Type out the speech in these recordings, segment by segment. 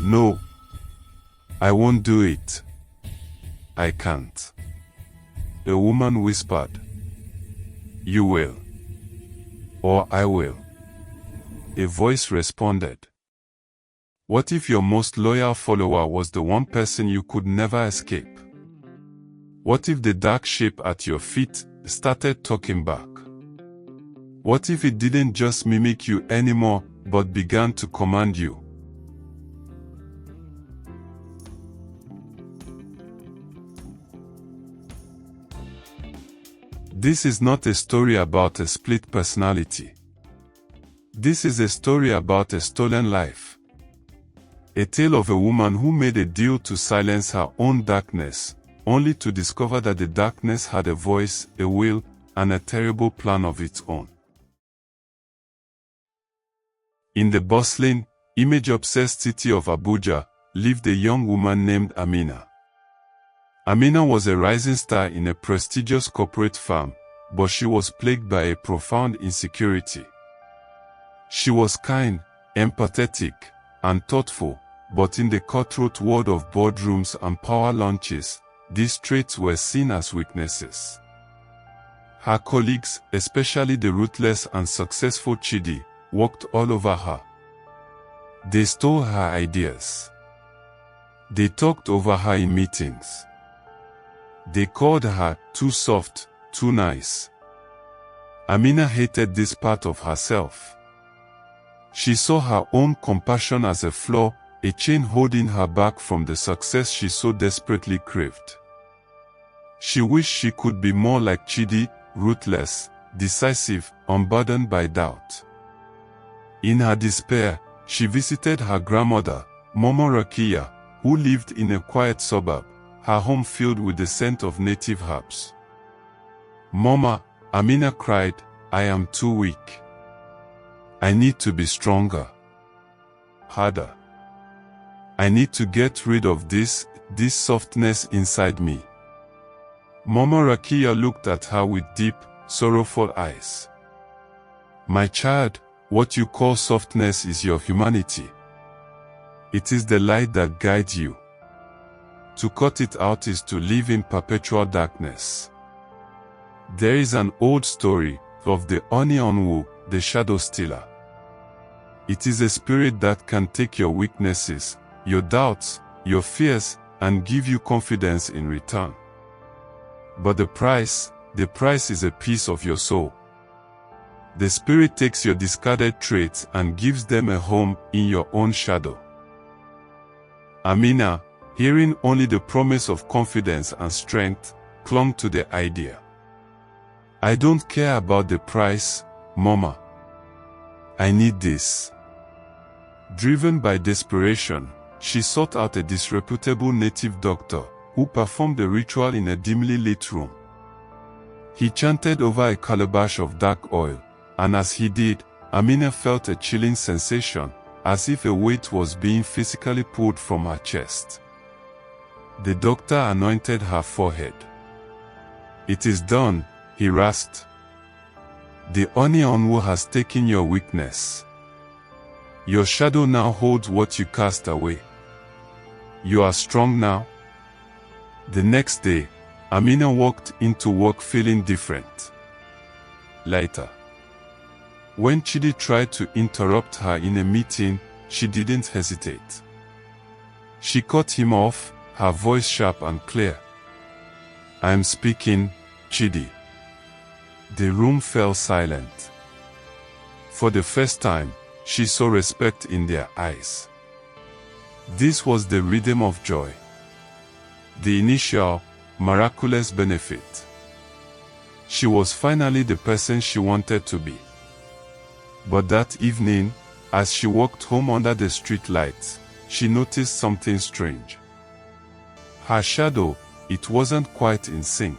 No. I won't do it. I can't. The woman whispered. You will. Or I will. A voice responded. What if your most loyal follower was the one person you could never escape? What if the dark shape at your feet started talking back? What if it didn't just mimic you anymore, but began to command you? This is not a story about a split personality. This is a story about a stolen life. A tale of a woman who made a deal to silence her own darkness, only to discover that the darkness had a voice, a will, and a terrible plan of its own. In the bustling, image-obsessed city of Abuja, lived a young woman named Amina. Amina was a rising star in a prestigious corporate firm, but she was plagued by a profound insecurity. She was kind, empathetic, and thoughtful, but in the cutthroat world of boardrooms and power lunches, these traits were seen as weaknesses. Her colleagues, especially the ruthless and successful Chidi, walked all over her. They stole her ideas. They talked over her in meetings. They called her too soft, too nice. Amina hated this part of herself. She saw her own compassion as a flaw, a chain holding her back from the success she so desperately craved. She wished she could be more like Chidi, ruthless, decisive, unburdened by doubt. In her despair, she visited her grandmother, Mama Rakiya, who lived in a quiet suburb, her home filled with the scent of native herbs. Mama, Amina cried, I am too weak. I need to be stronger. Harder. I need to get rid of this softness inside me. Mama Rakiya looked at her with deep, sorrowful eyes. My child, what you call softness is your humanity. It is the light that guides you. To cut it out is to live in perpetual darkness. There is an old story of the Onionwu, the shadow stealer. It is a spirit that can take your weaknesses, your doubts, your fears, and give you confidence in return. But the price is a piece of your soul. The spirit takes your discarded traits and gives them a home in your own shadow. Amina, hearing only the promise of confidence and strength, clung to the idea. I don't care about the price, Mama. I need this. Driven by desperation, she sought out a disreputable native doctor, who performed a ritual in a dimly lit room. He chanted over a calabash of dark oil, and as he did, Amina felt a chilling sensation, as if a weight was being physically pulled from her chest. The doctor anointed her forehead. It is done, he rasped. The Onionwu has taken your weakness. Your shadow now holds what you cast away. You are strong now. The next day, Amina walked into work feeling different. Lighter. When Chidi tried to interrupt her in a meeting, she didn't hesitate. She cut him off, her voice sharp and clear. I am speaking, Chidi. The room fell silent. For the first time, she saw respect in their eyes. This was the rhythm of joy. The initial, miraculous benefit. She was finally the person she wanted to be. But that evening, as she walked home under the street lights, she noticed something strange. Her shadow, it wasn't quite in sync.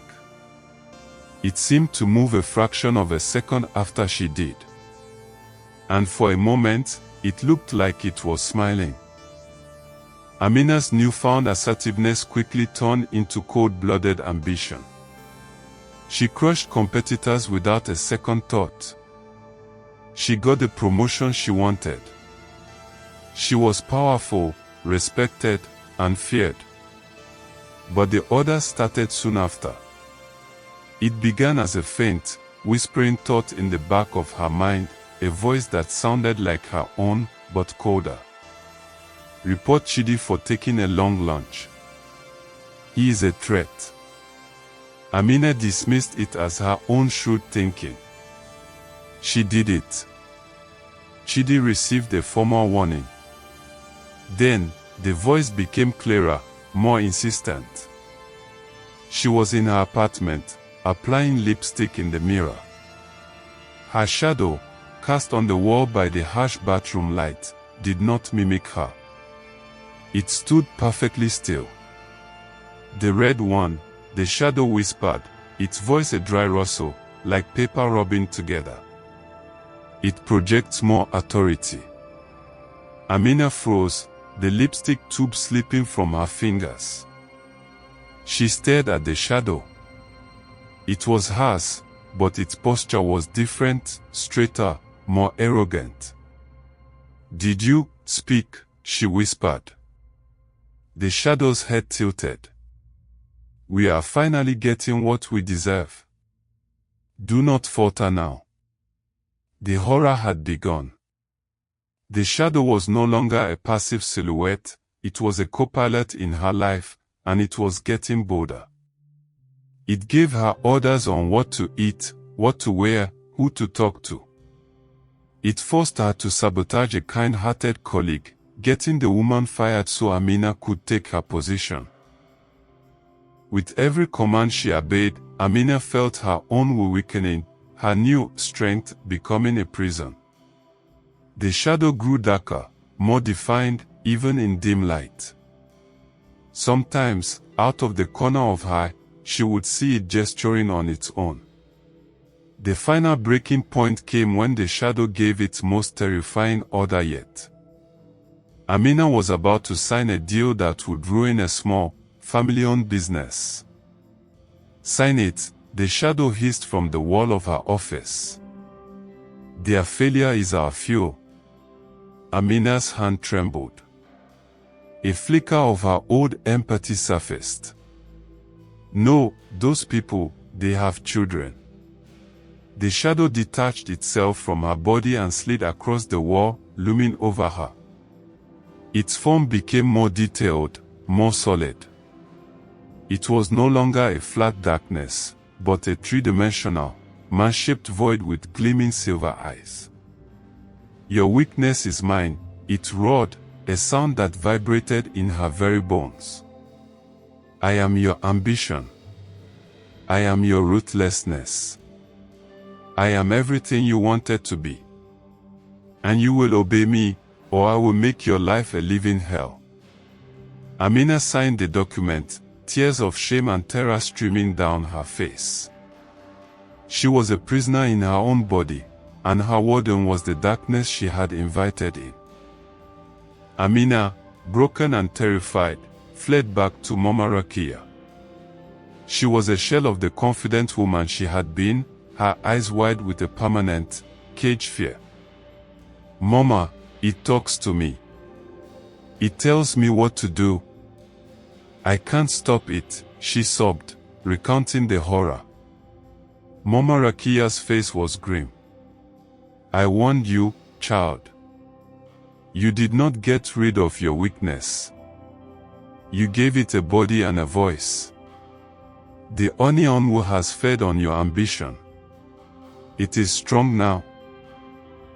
It seemed to move a fraction of a second after she did. And for a moment, it looked like it was smiling. Amina's newfound assertiveness quickly turned into cold-blooded ambition. She crushed competitors without a second thought. She got the promotion she wanted. She was powerful, respected, and feared. But the others started soon after. It began as a faint, whispering thought in the back of her mind, a voice that sounded like her own, but colder. Report Chidi for taking a long lunch. He is a threat. Amina dismissed it as her own shrewd thinking. She did it. Chidi received a formal warning. Then, the voice became clearer, more insistent. She was in her apartment, applying lipstick in the mirror. Her shadow, cast on the wall by the harsh bathroom light, did not mimic her. It stood perfectly still. The red one, the shadow whispered, its voice a dry rustle, like paper rubbing together. It projects more authority. Amina froze, the lipstick tube slipping from her fingers. She stared at the shadow. It was hers, but its posture was different, straighter, more arrogant. Did you speak? She whispered. The shadow's head tilted. We are finally getting what we deserve. Do not falter now. The horror had begun. The shadow was no longer a passive silhouette, it was a co-pilot in her life, and it was getting bolder. It gave her orders on what to eat, what to wear, who to talk to. It forced her to sabotage a kind-hearted colleague, getting the woman fired so Amina could take her position. With every command she obeyed, Amina felt her own will weakening, her new strength becoming a prison. The shadow grew darker, more defined, even in dim light. Sometimes, out of the corner of her eye, she would see it gesturing on its own. The final breaking point came when the shadow gave its most terrifying order yet. Amina was about to sign a deal that would ruin a small, family-owned business. Sign it, the shadow hissed from the wall of her office. Their failure is our fuel. Amina's hand trembled. A flicker of her old empathy surfaced. No, those people, they have children. The shadow detached itself from her body and slid across the wall, looming over her. Its form became more detailed, more solid. It was no longer a flat darkness, but a three-dimensional, man-shaped void with gleaming silver eyes. Your weakness is mine, it roared, a sound that vibrated in her very bones. I am your ambition. I am your ruthlessness. I am everything you wanted to be. And you will obey me, or I will make your life a living hell. Amina signed the document, tears of shame and terror streaming down her face. She was a prisoner in her own body, and her warden was the darkness she had invited in. Amina, broken and terrified, fled back to Mama Rakiya. She was a shell of the confident woman she had been, her eyes wide with a permanent, caged fear. Mama, it talks to me. It tells me what to do. I can't stop it, she sobbed, recounting the horror. Mama Rakiya's face was grim. I warned you, child. You did not get rid of your weakness. You gave it a body and a voice. The onion has fed on your ambition. It is strong now.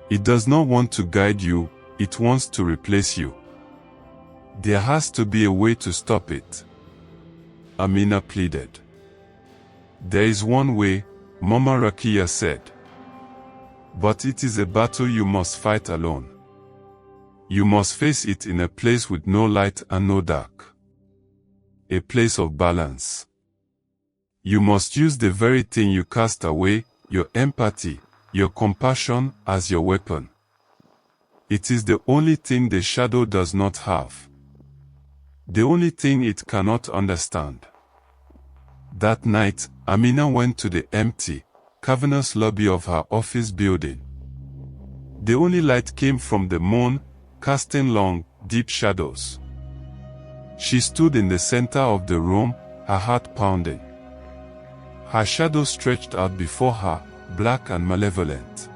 It does not want to guide you, it wants to replace you. There has to be a way to stop it. Amina pleaded. There is one way, Mama Rakiya said. But it is a battle you must fight alone. You must face it in a place with no light and no dark. A place of balance. You must use the very thing you cast away, your empathy, your compassion, as your weapon. It is the only thing the shadow does not have. The only thing it cannot understand. That night, Amina went to the empty, cavernous lobby of her office building. The only light came from the moon, casting long, deep shadows. She stood in the center of the room, her heart pounding. Her shadow stretched out before her, black and malevolent.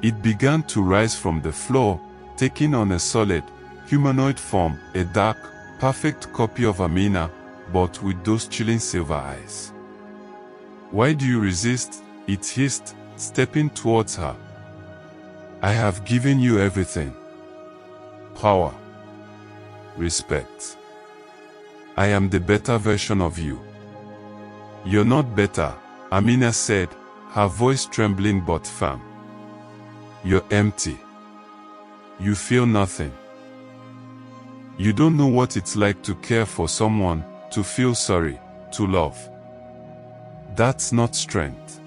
It began to rise from the floor, taking on a solid, humanoid form, a dark, perfect copy of Amina, but with those chilling silver eyes. "Why do you resist?" it hissed, stepping towards her. "I have given you everything. Power. Respect. I am the better version of you." "You're not better," Amina said, her voice trembling but firm. "You're empty. You feel nothing. You don't know what it's like to care for someone, to feel sorry, to love. That's not strength.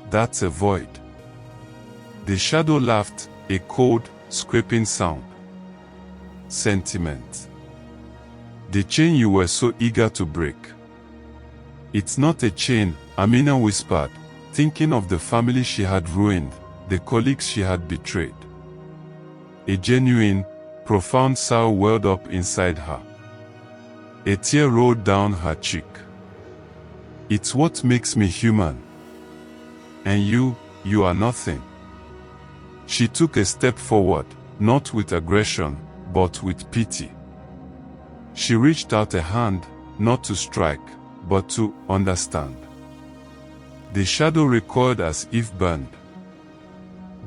That's a void." The shadow laughed, a cold, scraping sound. "Sentiment. The chain you were so eager to break." "It's not a chain," Amina whispered, thinking of the family she had ruined, the colleagues she had betrayed. A genuine, profound sorrow welled up inside her. A tear rolled down her cheek. "It's what makes me human. And you are nothing." She took a step forward, not with aggression, but with pity. She reached out a hand, not to strike, but to understand. The shadow recoiled as if burned.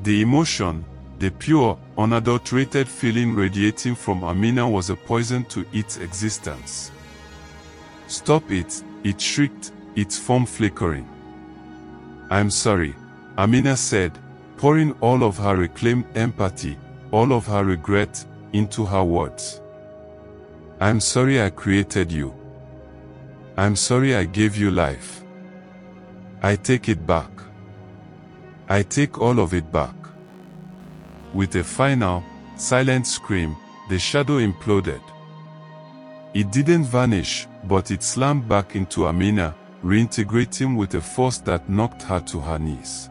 The emotion, the pure, unadulterated feeling radiating from Amina was a poison to its existence. "Stop it," it shrieked, its form flickering. "I'm sorry," Amina said, pouring all of her reclaimed empathy, all of her regret, into her words. "I'm sorry I created you. I'm sorry I gave you life. I take it back. I take all of it back." With a final, silent scream, the shadow imploded. It didn't vanish, but it slammed back into Amina, reintegrating with a force that knocked her to her knees.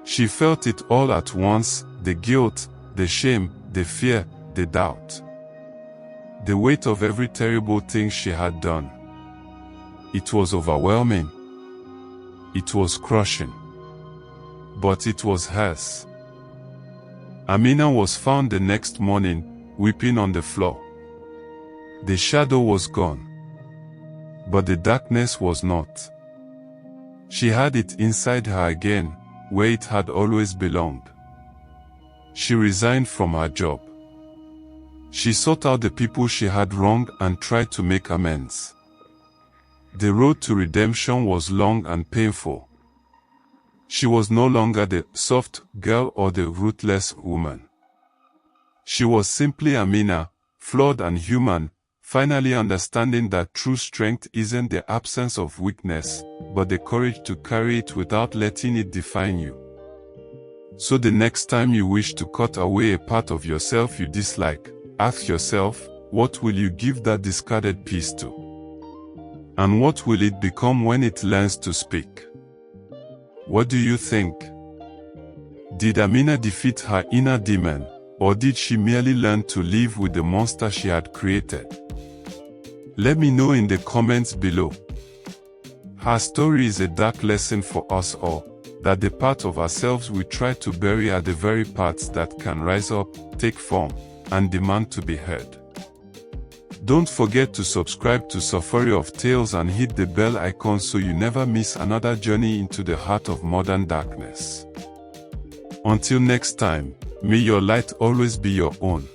She felt it all at once, the guilt, the shame, the fear, the doubt. The weight of every terrible thing she had done. It was overwhelming. It was crushing. But it was hers. Amina was found the next morning, weeping on the floor. The shadow was gone. But the darkness was not. She had it inside her again, where it had always belonged. She resigned from her job. She sought out the people she had wronged and tried to make amends. The road to redemption was long and painful. She was no longer the soft girl or the ruthless woman. She was simply Amina, flawed and human, finally understanding that true strength isn't the absence of weakness, but the courage to carry it without letting it define you. So the next time you wish to cut away a part of yourself you dislike, ask yourself, what will you give that discarded piece to? And what will it become when it learns to speak? What do you think? Did Amina defeat her inner demon, or did she merely learn to live with the monster she had created? Let me know in the comments below. Her story is a dark lesson for us all, that the parts of ourselves we try to bury are the very parts that can rise up, take form, and demand to be heard. Don't forget to subscribe to Safari of Tales and hit the bell icon so you never miss another journey into the heart of modern darkness. Until next time, may your light always be your own.